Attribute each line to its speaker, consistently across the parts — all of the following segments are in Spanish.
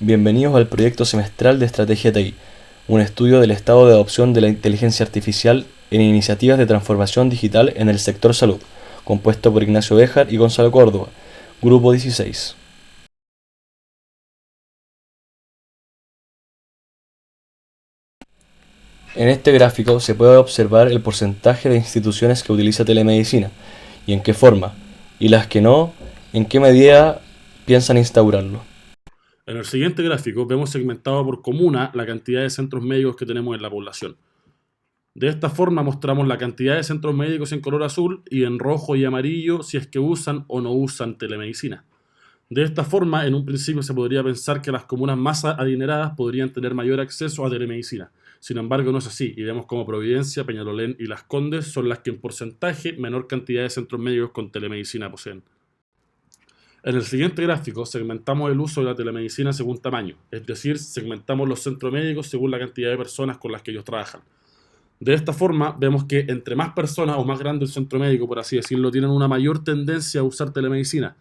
Speaker 1: Bienvenidos al proyecto semestral de Estrategia TI, un estudio del estado de adopción de la inteligencia artificial en iniciativas de transformación digital en el sector salud, compuesto por Ignacio Béjar y Gonzalo Córdoba, Grupo 16. En este gráfico se puede observar el porcentaje de instituciones que utiliza telemedicina y en qué forma, y las que no, en qué medida piensan instaurarlo.
Speaker 2: En el siguiente gráfico vemos segmentado por comuna la cantidad de centros médicos que tenemos en la población. De esta forma mostramos la cantidad de centros médicos en color azul y en rojo y amarillo si es que usan o no usan telemedicina. De esta forma, en un principio se podría pensar que las comunas más adineradas podrían tener mayor acceso a telemedicina. Sin embargo, no es así, y vemos como Providencia, Peñalolén y Las Condes son las que en porcentaje menor cantidad de centros médicos con telemedicina poseen. En el siguiente gráfico segmentamos el uso de la telemedicina según tamaño, es decir, segmentamos los centros médicos según la cantidad de personas con las que ellos trabajan. De esta forma, vemos que entre más personas o más grande el centro médico, por así decirlo, tienen una mayor tendencia a usar telemedicina.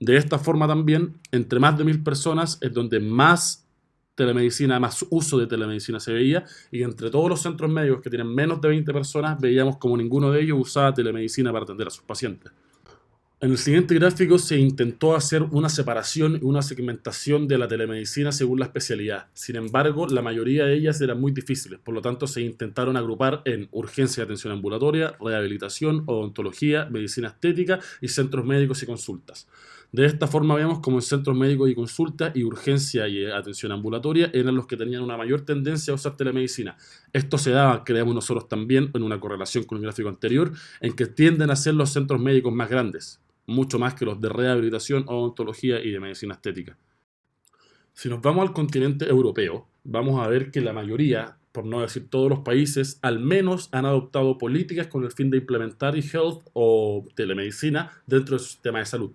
Speaker 2: De esta forma también, entre más de 1000 personas es donde más telemedicina, más uso de telemedicina se veía, y entre todos los centros médicos que tienen menos de 20 personas, veíamos como ninguno de ellos usaba telemedicina para atender a sus pacientes. En el siguiente gráfico se intentó hacer una separación y una segmentación de la telemedicina según la especialidad. Sin embargo, la mayoría de ellas eran muy difíciles, por lo tanto se intentaron agrupar en urgencia y atención ambulatoria, rehabilitación, odontología, medicina estética y centros médicos y consultas. De esta forma vemos como en centros médicos y consultas y urgencia y atención ambulatoria eran los que tenían una mayor tendencia a usar telemedicina. Esto se daba, creemos nosotros también, en una correlación con el gráfico anterior, en que tienden a ser los centros médicos más grandes, mucho más que los de rehabilitación, odontología y de medicina estética. Si nos vamos al continente europeo, vamos a ver que la mayoría, por no decir todos los países, al menos han adoptado políticas con el fin de implementar e-health o telemedicina dentro del sistema de salud.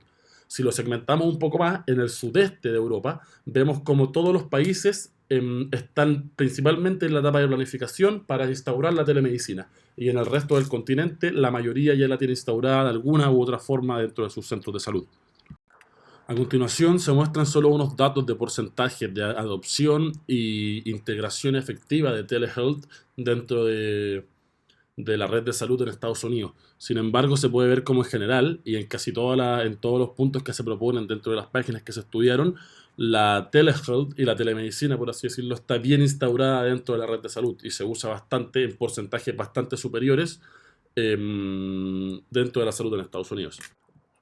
Speaker 2: Si lo segmentamos un poco más, en el sudeste de Europa, vemos como todos los países están principalmente en la etapa de planificación para instaurar la telemedicina. Y en el resto del continente, la mayoría ya la tiene instaurada de alguna u otra forma dentro de sus centros de salud. A continuación se muestran solo unos datos de porcentaje de adopción y integración efectiva de telehealth dentro de la red de salud en Estados Unidos. Sin embargo, se puede ver como en general y en casi en todos los puntos que se proponen dentro de las páginas que se estudiaron, la telehealth y la telemedicina, por así decirlo, está bien instaurada dentro de la red de salud y se usa bastante, en porcentajes bastante superiores dentro de la salud en Estados Unidos.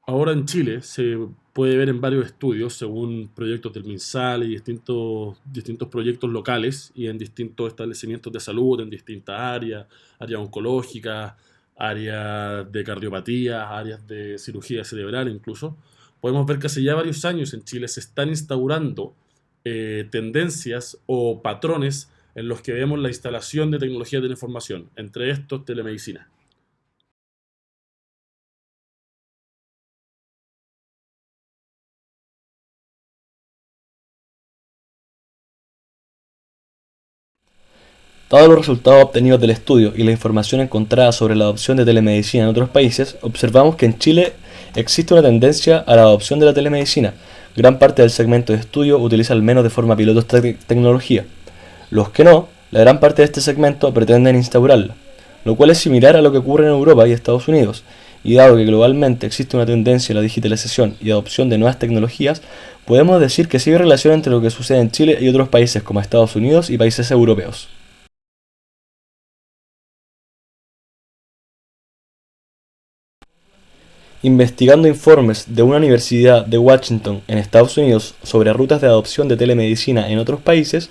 Speaker 2: Ahora en Chile se puede ver en varios estudios, según proyectos del MinSal y distintos proyectos locales y en distintos establecimientos de salud, en distintas áreas oncológicas, áreas de cardiopatía, áreas de cirugía cerebral incluso. Podemos ver que hace ya varios años en Chile se están instaurando tendencias o patrones en los que vemos la instalación de tecnologías de la información, entre estos telemedicina.
Speaker 1: Dados los resultados obtenidos del estudio y la información encontrada sobre la adopción de telemedicina en otros países, observamos que en Chile existe una tendencia a la adopción de la telemedicina. Gran parte del segmento de estudio utiliza al menos de forma piloto esta tecnología. Los que no, la gran parte de este segmento pretenden instaurarla, lo cual es similar a lo que ocurre en Europa y Estados Unidos. Y dado que globalmente existe una tendencia a la digitalización y adopción de nuevas tecnologías, podemos decir que sí hay relación entre lo que sucede en Chile y otros países como Estados Unidos y países europeos. Investigando informes de una universidad de Washington en Estados Unidos sobre rutas de adopción de telemedicina en otros países,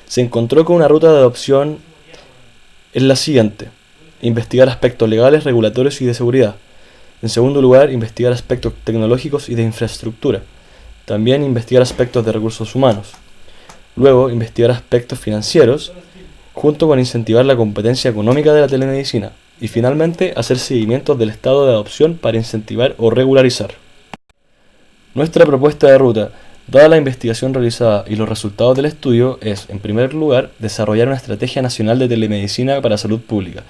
Speaker 1: se encontró que una ruta de adopción es la siguiente: investigar aspectos legales, regulatorios y de seguridad. En segundo lugar, investigar aspectos tecnológicos y de infraestructura. También investigar aspectos de recursos humanos. Luego, investigar aspectos financieros, junto con incentivar la competencia económica de la telemedicina. Y finalmente, hacer seguimientos del estado de adopción para incentivar o regularizar. Nuestra propuesta de ruta, dada la investigación realizada y los resultados del estudio, es, en primer lugar, desarrollar una estrategia nacional de telemedicina para salud pública.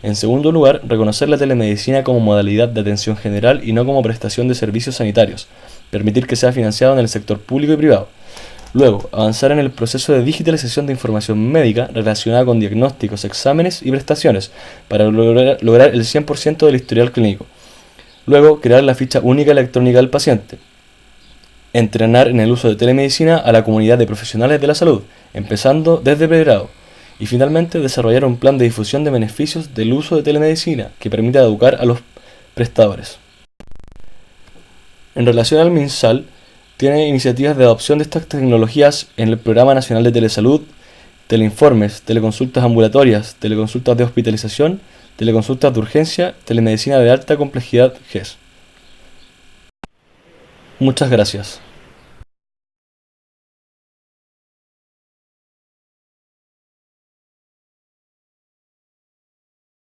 Speaker 1: En segundo lugar, reconocer la telemedicina como modalidad de atención general y no como prestación de servicios sanitarios. Permitir que sea financiado en el sector público y privado. Luego, avanzar en el proceso de digitalización de información médica relacionada con diagnósticos, exámenes y prestaciones para lograr el 100% del historial clínico. Luego, crear la ficha única electrónica del paciente. Entrenar en el uso de telemedicina a la comunidad de profesionales de la salud, empezando desde pregrado. Y finalmente, desarrollar un plan de difusión de beneficios del uso de telemedicina que permita educar a los prestadores. En relación al MinSal, tiene iniciativas de adopción de estas tecnologías en el Programa Nacional de Telesalud, teleinformes, teleconsultas ambulatorias, teleconsultas de hospitalización, teleconsultas de urgencia, telemedicina de alta complejidad GES. Muchas gracias.